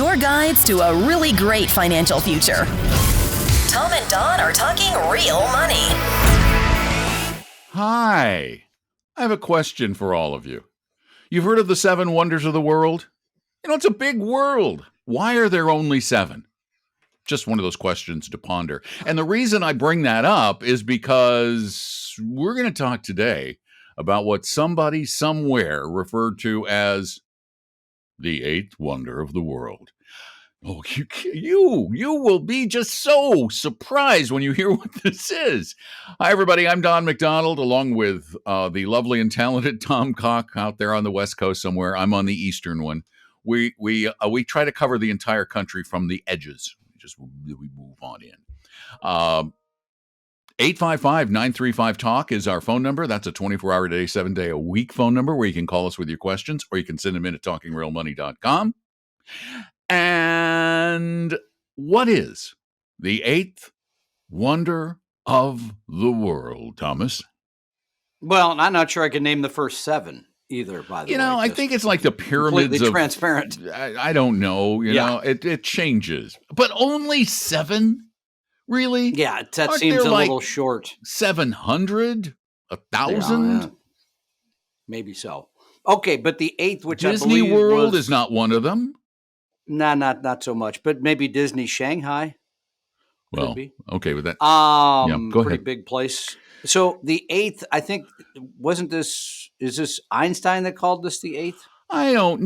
your guides to a really great financial future. Tom and Don are talking real money. Hi, I have a question for all of you. You've heard of the 7 wonders of the world? It's a big world. Why are there only 7? Just one of those questions to ponder. And the reason I bring that up is because we're going to talk today about what somebody somewhere referred to as the 8th wonder of the world. Oh, you will be just so surprised when you hear what this is. Hi, everybody. I'm Don McDonald, along with the lovely and talented Tom Cock out there on the West Coast somewhere. I'm on the Eastern one. We try to cover the entire country from the edges. We move on in. 855-935-TALK is our phone number. That's a 24-hour a day, 7-day-a-week phone number where you can call us with your questions, or you can send them in at talkingrealmoney.com. And what is the 8th wonder of the world, Thomas? Well, I'm not sure I can name the first 7 either, by the way. I think it's like the pyramids completely transparent. I don't know. You know, it changes. But only 7? Really? Yeah, that seems a little short. 700? 1,000? Yeah, maybe so. Okay, but the 8th, which Disney I believe World is not one of them. Nah, not so much. But maybe Disney Shanghai. Well, okay with that. Go ahead. Big place. So the 8th, I think, is this Einstein that called this the 8th? I don't,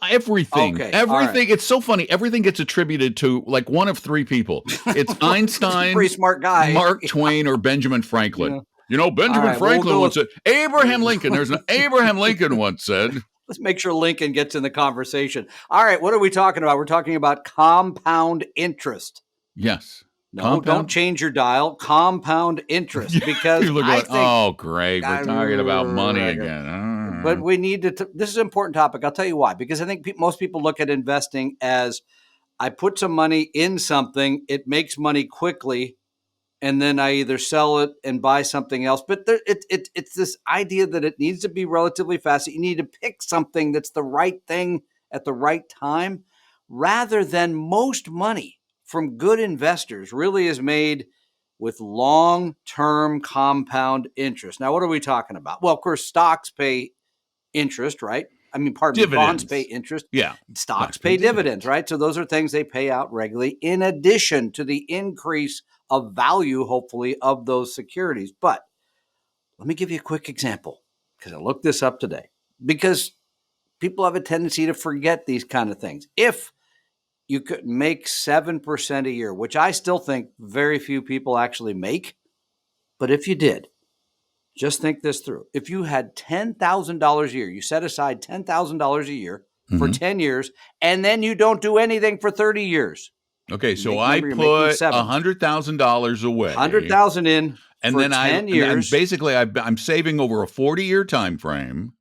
everything. Okay, everything. It's so funny. Everything gets attributed to like one of 3 people. It's Einstein, pretty smart guy, Mark Twain, or Benjamin Franklin. Yeah. Benjamin Franklin once said, Abraham Lincoln. There's an Abraham Lincoln once said. Let's make sure Lincoln gets in the conversation. All right, what are we talking about? We're talking about compound interest. Yes. No, don't change your dial. Compound interest, because you look oh, great. We're talking about money again. But we need to. This is an important topic. I'll tell you why. Because I think most people look at investing as I put some money in something, it makes money quickly, and then I either sell it and buy something else. But it's this idea that it needs to be relatively fast. You need to pick something that's the right thing at the right time, rather than most money from good investors really is made with long-term compound interest. Now, what are we talking about? Well, of course, stocks pay interest, right? Bonds pay interest. Yeah. Stocks pay dividends, right? So those are things they pay out regularly in addition to the increase of value, hopefully, of those securities. But let me give you a quick example, because I looked this up today, because people have a tendency to forget these kind of things. If you could make 7% a year, which I still think very few people actually make. But if you did, just think this through. If you had $10,000 a year, you set aside $10,000 a year for 10 years, and then you don't do anything for 30 years. Okay, so I put $100,000 away. $100,000 in and for then 10 years. And basically, I'm saving over a 40-year time frame.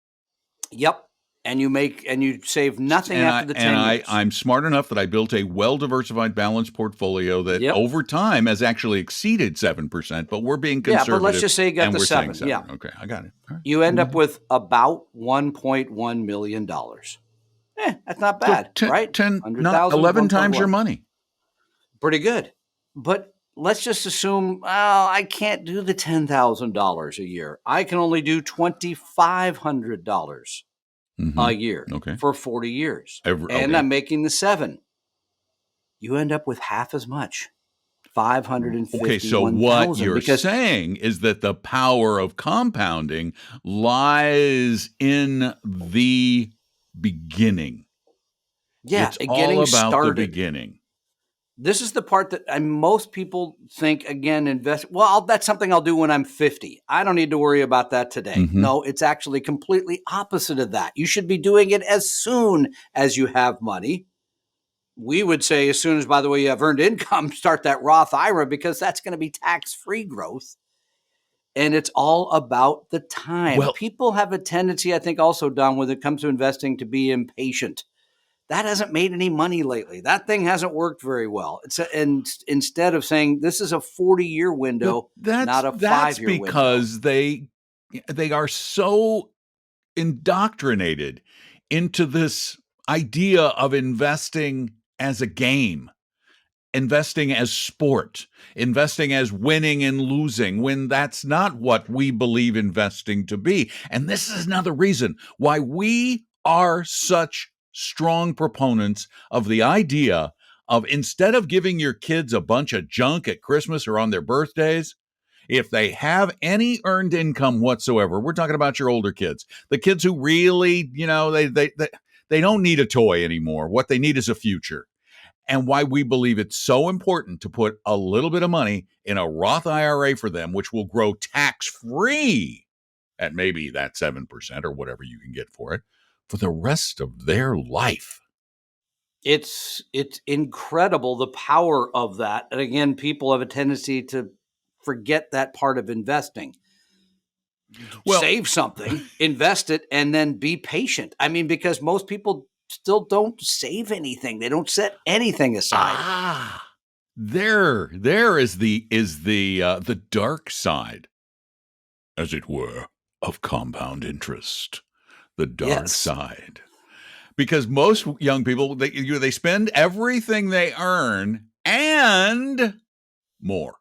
Yep. And you save nothing after the 10 years. I'm smart enough that I built a well-diversified, balanced portfolio that over time has actually exceeded 7%, but we're being conservative. Yeah, but let's just say you got the 7. Yeah. Okay, I got it. Right. You end up with about $1.1 million. That's not bad, right? 11 times your money. Pretty good. But let's just assume, I can't do the $10,000 a year. I can only do $2,500. A year for 40 years. I'm making the 7. You end up with half as much, $551,000. Okay, so what you're saying is that the power of compounding lies in the beginning. Yeah, it's all about the beginning. This is the part that most people think, again, that's something I'll do when I'm 50. I don't need to worry about that today. No, it's actually completely opposite of that. You should be doing it as soon as you have money. We would say as soon as, by the way, you have earned income, start that Roth IRA, because that's going to be tax-free growth. And it's all about the time. Well, people have a tendency, I think also, Don, when it comes to investing, to be impatient. That hasn't made any money lately. That thing hasn't worked very well. And instead of saying this is a 40-year window, not a 5-year window. That's because they are so indoctrinated into this idea of investing as a game, investing as sport, investing as winning and losing, when that's not what we believe investing to be. And this is another reason why we are such strong proponents of the idea of, instead of giving your kids a bunch of junk at Christmas or on their birthdays, if they have any earned income whatsoever, we're talking about your older kids, the kids who really, they don't need a toy anymore. What they need is a future. And why we believe it's so important to put a little bit of money in a Roth IRA for them, which will grow tax-free at maybe that 7% or whatever you can get for it for the rest of their life. It's incredible, the power of that. And again, people have a tendency to forget that part of investing. Well, save something, invest it, and then be patient. I mean, because most people still don't save anything. They don't set anything aside. There is the dark side, as it were, of compound interest. The dark side. Because most young people, they spend everything they earn and more.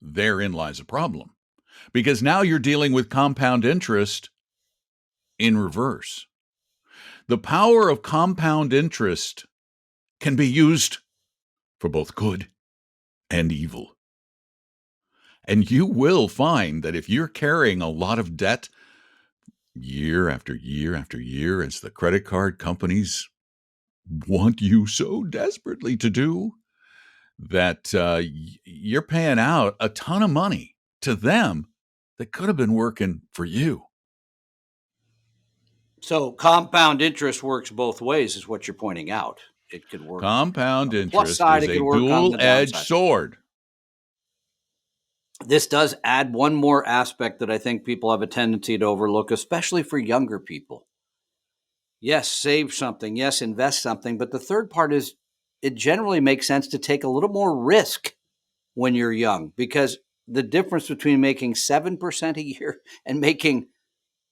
Therein lies a problem. Because now you're dealing with compound interest in reverse. The power of compound interest can be used for both good and evil. And you will find that if you're carrying a lot of debt year after year after year, as the credit card companies want you so desperately to do, that you're paying out a ton of money to them that could have been working for you. So compound interest works both ways, is what you're pointing out. It could work. Compound interest is a dual-edged sword. This does add one more aspect that I think people have a tendency to overlook, especially for younger people. Yes, save something. Yes, invest something. But the third part is, it generally makes sense to take a little more risk when you're young, because the difference between making 7% a year and making,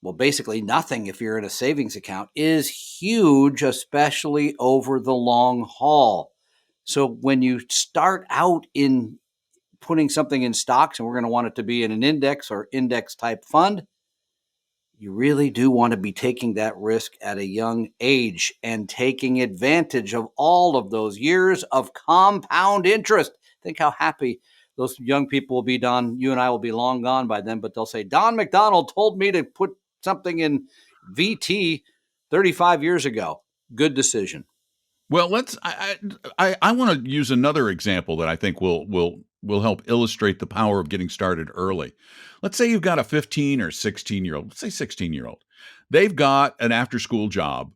well, basically nothing if you're in a savings account is huge, especially over the long haul. So when you start out in putting something in stocks, and we're going to want it to be in an index or index type fund, you really do want to be taking that risk at a young age and taking advantage of all of those years of compound interest. Think how happy those young people will be, Don. You and I will be long gone by then, but they'll say, Don McDonald told me to put something in VT 35 years ago. Good decision. Well, I want to use another example that I think will help illustrate the power of getting started early. Let's say you've got a 15 or 16-year-old, let's say 16-year-old. They've got an after-school job,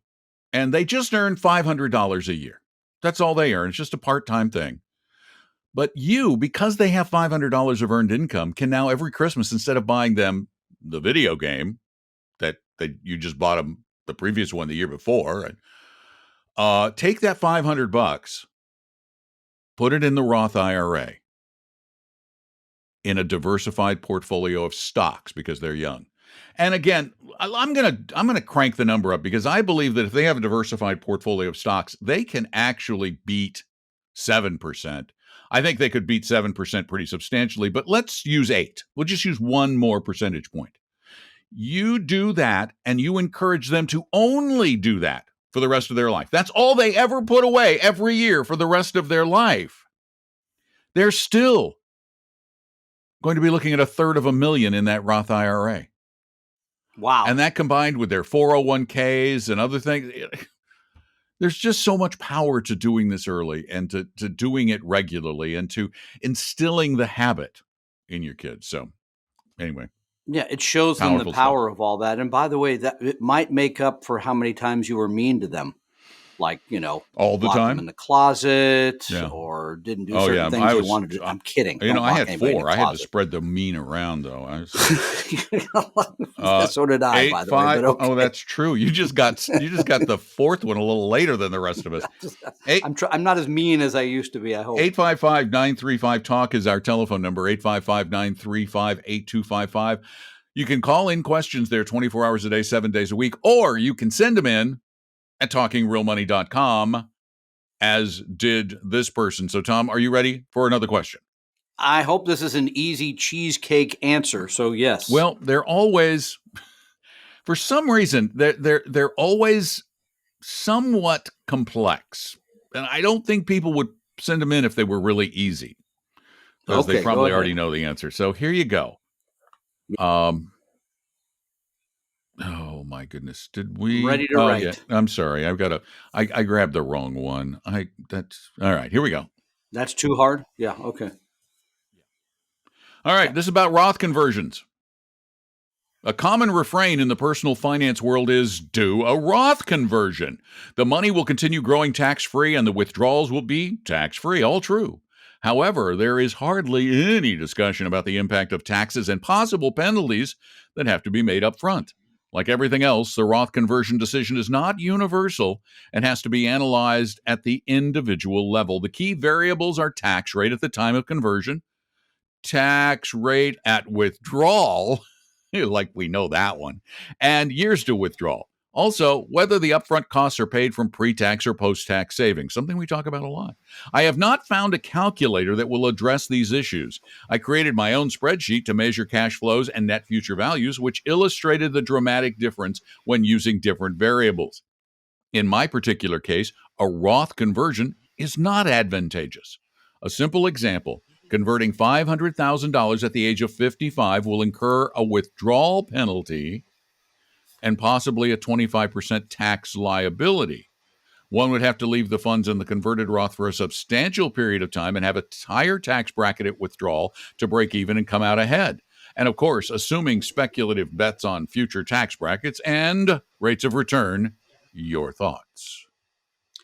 and they just earn $500 a year. That's all they earn. It's just a part-time thing. But you, because they have $500 of earned income, can now every Christmas, instead of buying them the video game that you just bought them the previous one the year before, and take that $500, put it in the Roth IRA in a diversified portfolio of stocks because they're young. And again, I'm gonna crank the number up, because I believe that if they have a diversified portfolio of stocks, they can actually beat 7%. I think they could beat 7% pretty substantially, but let's use 8. We'll just use one more percentage point. You do that, and you encourage them to only do that for the rest of their life. That's all they ever put away every year for the rest of their life. They're still going to be looking at $350,000 in that Roth IRA. Wow. And that combined with their 401ks and other things, there's just so much power to doing this early, and to doing it regularly, and to instilling the habit in your kids. So anyway. Yeah, it shows them the power of all that. And by the way, that it might make up for how many times you were mean to them. Like, all the time them in the closet, or didn't do certain things they wanted to. I'm kidding. I had 4. I had to spread the mean around, though. So did I, 8, by the 5, way. But okay. Oh, that's true. You just got the fourth one a little later than the rest of us. I'm not as mean as I used to be, I hope. 855-935-TALK is our telephone number, 855-935-8255. You can call in questions there 24 hours a day, 7 days a week, or you can send them in at talkingrealmoney.com. as did this person. So, Tom, are you ready for another question? I hope this is an easy cheesecake answer. So, yes. Well, they're always, for some reason, they're always somewhat complex. And I don't think people would send them in if they were really easy, because they probably already know the answer. So here you go. Oh my goodness. Did we? Ready to write. Yeah. I'm sorry. I grabbed the wrong one. That's all right. Here we go. That's too hard. Yeah. Okay. All right. This is about Roth conversions. A common refrain in the personal finance world is do a Roth conversion. The money will continue growing tax-free and the withdrawals will be tax-free. All true. However, there is hardly any discussion about the impact of taxes and possible penalties that have to be made up front. Like everything else, the Roth conversion decision is not universal and has to be analyzed at the individual level. The key variables are tax rate at the time of conversion, tax rate at withdrawal, like we know that one, and years to withdrawal. Also, whether the upfront costs are paid from pre-tax or post-tax savings, something we talk about a lot. I have not found a calculator that will address these issues. I created my own spreadsheet to measure cash flows and net future values, which illustrated the dramatic difference when using different variables. In my particular case, a Roth conversion is not advantageous. A simple example: converting $500,000 at the age of 55 will incur a withdrawal penalty and possibly a 25% tax liability. One would have to leave the funds in the converted Roth for a substantial period of time and have a higher tax bracket at withdrawal to break even and come out ahead. And of course, assuming speculative bets on future tax brackets and rates of return. Your thoughts?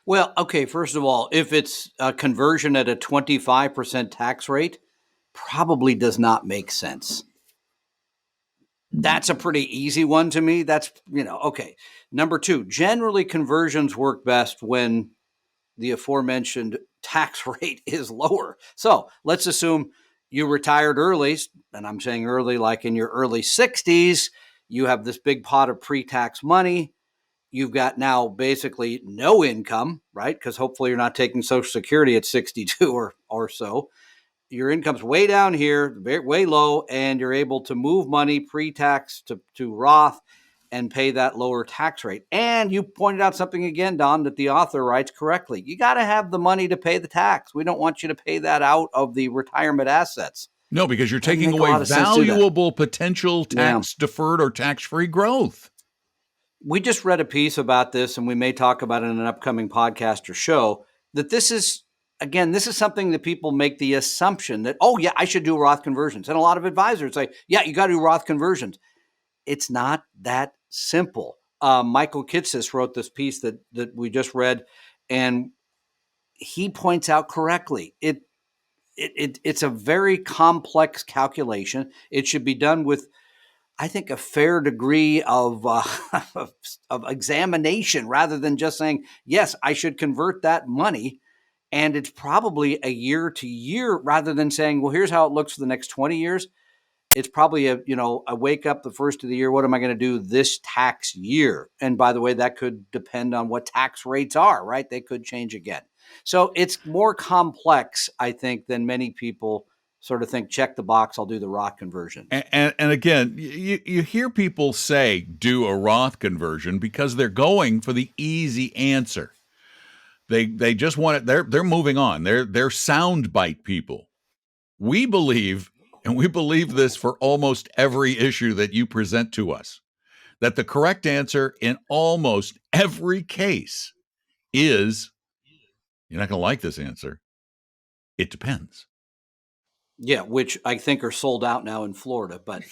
Well, okay, first of all, if it's a conversion at a 25% tax rate, probably does not make sense. That's a pretty easy one to me. That's, okay. Number two, generally conversions work best when the aforementioned tax rate is lower. So let's assume you retired early, and I'm saying early like in your early 60s, you have this big pot of pre-tax money. You've got now basically no income, right? Because hopefully you're not taking Social Security at 62 or so. Your income's way down here, way low, and you're able to move money pre-tax to Roth and pay that lower tax rate. And you pointed out something again, Don, that the author writes correctly. You got to have the money to pay the tax. We don't want you to pay that out of the retirement assets. No, because you're taking away valuable potential tax-deferred or tax-free growth. We just read a piece about this, and we may talk about it in an upcoming podcast or show, that this is something that people make the assumption that, oh, yeah, I should do Roth conversions. And a lot of advisors say, yeah, you got to do Roth conversions. It's not that simple. Michael Kitsis wrote this piece that we just read, and he points out correctly, it's a very complex calculation. It should be done with, I think, a fair degree of examination rather than just saying, yes, I should convert that money. And it's probably a year to year rather than saying, well, here's how it looks for the next 20 years. It's probably a wake up the first of the year. What am I going to do this tax year? And by the way, that could depend on what tax rates are, right? They could change again. So it's more complex, I think, than many people sort of think, check the box, I'll do the Roth conversion. And again, you hear people say do a Roth conversion because they're going for the easy answer. They just want it. They're moving on. They're soundbite people. We believe, and we believe this for almost every issue that you present to us, that the correct answer in almost every case is, you're not going to like this answer, it depends. Yeah, which I think are sold out now in Florida. But,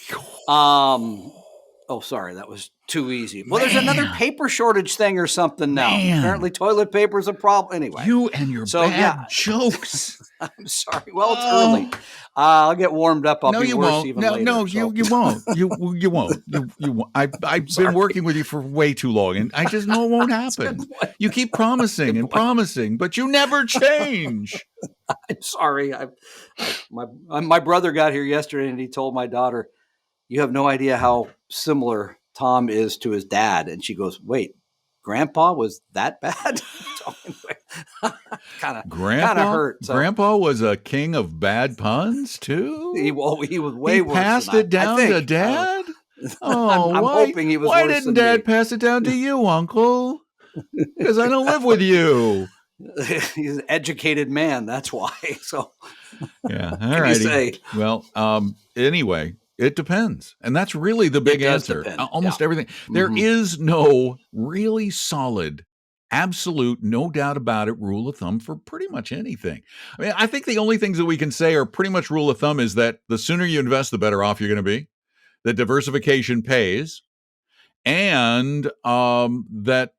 sorry, that was too easy. Well, there's another paper shortage thing or something now. Apparently toilet paper is a problem. Anyway. You and your bad jokes. I'm sorry. Well, it's early. I'll get warmed up. I'll be worse even later. You won't. You won't. You won't. I've been working with you for way too long, and I just know it won't happen. You keep promising and promising, but you never change. I'm sorry. My brother got here yesterday, and he told my daughter, you have no idea how similar Tom is to his dad. And she goes, wait, Grandpa was that bad? kind of Grandpa hurt. So. Grandpa was a king of bad puns too. He was way worse. Passed it down to Dad. Oh, I'm hoping he was. Why worse didn't than Dad me. pass it down to you, Uncle? Because I don't live with you. He's an educated man. That's why. So, yeah. All right. Well, anyway, it depends, and that's really the big answer. Almost everything. There is no really solid, absolute, no doubt about it, rule of thumb for pretty much anything. I mean, I think the only things that we can say are pretty much rule of thumb is that the sooner you invest, the better off you're going to be. That diversification pays, and that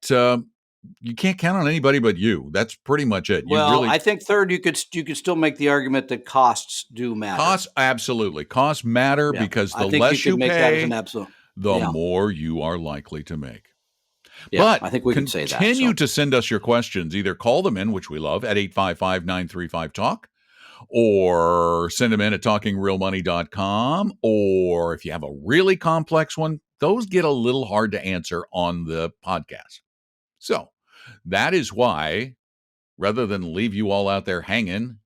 you can't count on anybody but you. That's pretty much it. I think third, you could still make the argument that costs do matter. Costs, absolutely. Costs matter because the less you pay, the more you are likely to make. Yeah, but I think we can say that. Continue to send us your questions. Either call them in, which we love, at 855-935-TALK, or send them in at talkingrealmoney.com. Or if you have a really complex one, those get a little hard to answer on the podcast. So that is why, rather than leave you all out there hanging,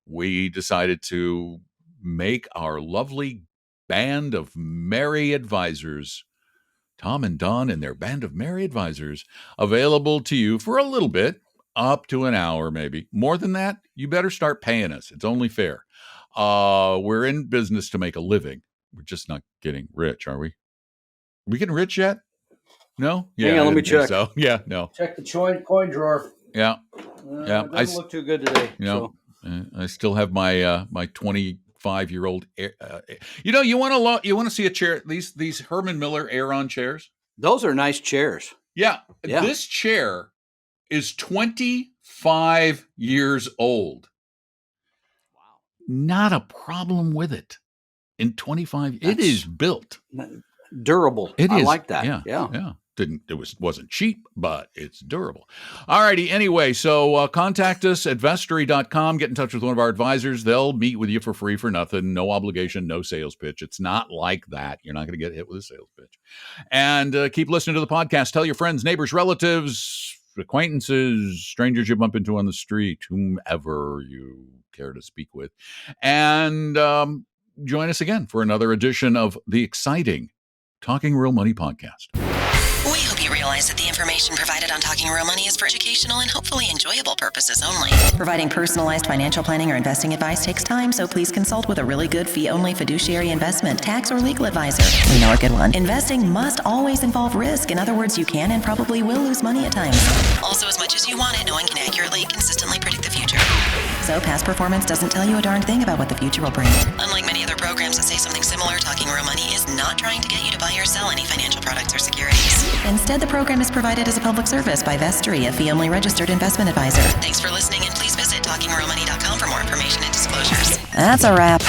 we decided to make our lovely band of merry advisors, Tom and Don and their band of merry advisors, available to you for a little bit, up to an hour maybe. More than that, you better start paying us. It's only fair. We're in business to make a living. We're just not getting rich, are we? Are we getting rich yet? No? Yeah, hang on, let me check. So, yeah, no. Check the coin drawer. Yeah. Yeah. It doesn't look too good today. I still have my my 25-year-old. You want to see a chair? These Herman Miller Aeron chairs. Those are nice chairs. Yeah. This chair is 25 years old. Wow. Not a problem with it. In 25, it is built. Durable. I like that. Yeah. Wasn't cheap, but it's durable. All righty. Anyway, so contact us at vestory.com. Get in touch with one of our advisors. They'll meet with you for free for nothing. No obligation, no sales pitch. It's not like that. You're not going to get hit with a sales pitch. And keep listening to the podcast. Tell your friends, neighbors, relatives, acquaintances, strangers you bump into on the street, whomever you care to speak with. And join us again for another edition of the exciting Talking Real Money podcast. We hope you realize that the information provided on Talking Real Money is for educational and hopefully enjoyable purposes only. Providing personalized financial planning or investing advice takes time, so please consult with a really good fee-only fiduciary investment, tax, or legal advisor. We know a good one. Investing must always involve risk. In other words, you can and probably will lose money at times. Also, as much as you want it, no one can accurately, consistently predict the future. So past performance doesn't tell you a darn thing about what the future will bring. Unlike many other programs that say something similar, Talking Real Money is not trying to get you to buy or sell any financial products or securities. Instead, the program is provided as a public service by Vestory, a fee-only registered investment advisor. Thanks for listening, and please visit talkingrealmoney.com for more information and disclosures. That's a wrap.